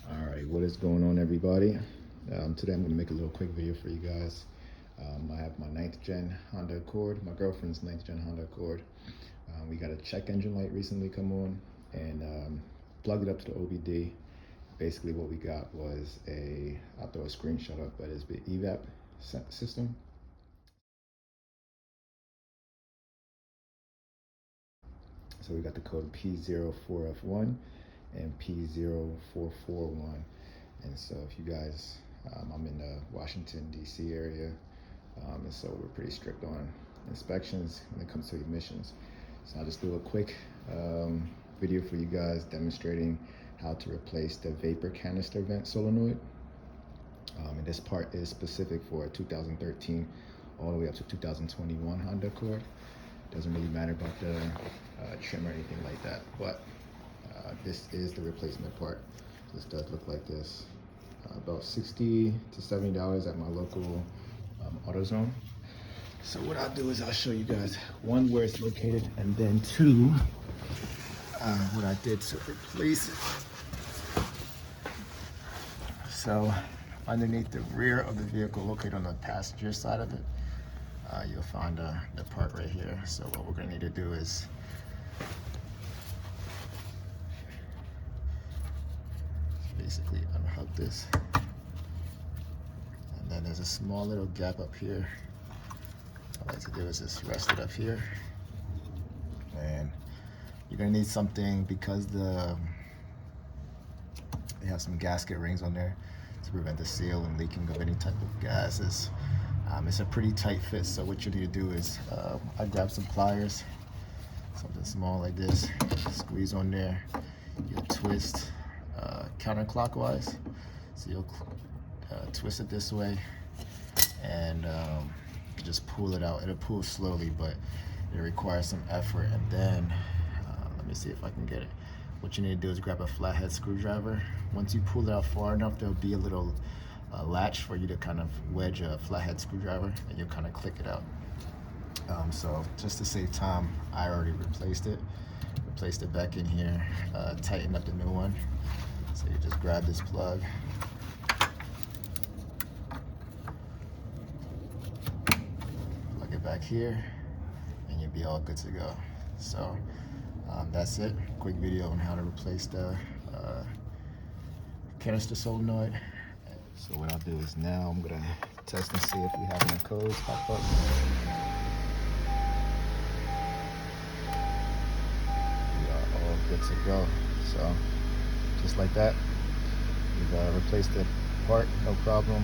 Alright, what is going on, everybody? Today I'm going to make a little quick video for you guys. I have my 9th gen Honda Accord, my girlfriend's 9th gen Honda Accord. We got a check engine light recently come on and plugged it up to the OBD. Basically what we got was I'll throw a screenshot up, but it's the Evap system. So we got the code P04F1 and P0441. And so if you guys, I'm in the Washington, D.C. area, and so we're pretty strict on inspections when it comes to emissions. So I'll just do a quick video for you guys demonstrating how to replace the vapor canister vent solenoid. And this part is specific for 2013 all the way up to 2021 Honda Accord. Doesn't really matter about the trim or anything like that, but this is the replacement part. This does look like this. About $60 to $70 at my local Autozone. So what I'll do is I'll show you guys, one, where it's located, and then two, what I did to replace it. So underneath the rear of the vehicle, located on the passenger side of it, you'll find the part right here. So what we're gonna need to do is basically unhook this, and then there's a small little gap up here. What I like to do is just rest it up here, and you're gonna need something because they have some gasket rings on there to prevent the seal and leaking of any type of gases. It's a pretty tight fit, so what you need to do is I grab some pliers, something small like this, squeeze on there, you'll twist counterclockwise, so you'll twist it this way, and you just pull it out. It'll pull slowly, but it requires some effort. And then let me see if I can get it. What you need to do is grab a flathead screwdriver. Once you pull it out far enough, there'll be a little latch for you to kind of wedge a flathead screwdriver, and you'll kind of click it out. So just to save time, I already replaced it back in here, tightened up the new one. So you just grab this plug, plug it back here, and you'll be all good to go. So that's it. Quick video on how to replace the canister solenoid. So what I'll do is now I'm gonna test and see if we have any codes pop up. We are all good to go. So just like that, we've replaced the part, no problem.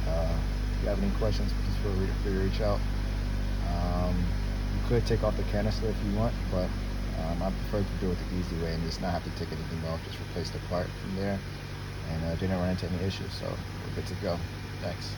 If you have any questions, please feel free to reach out. You could take off the canister if you want, but I prefer to do it the easy way and just not have to take anything off, just replace the part from there, and didn't run into any issues, so we're good to go. Thanks.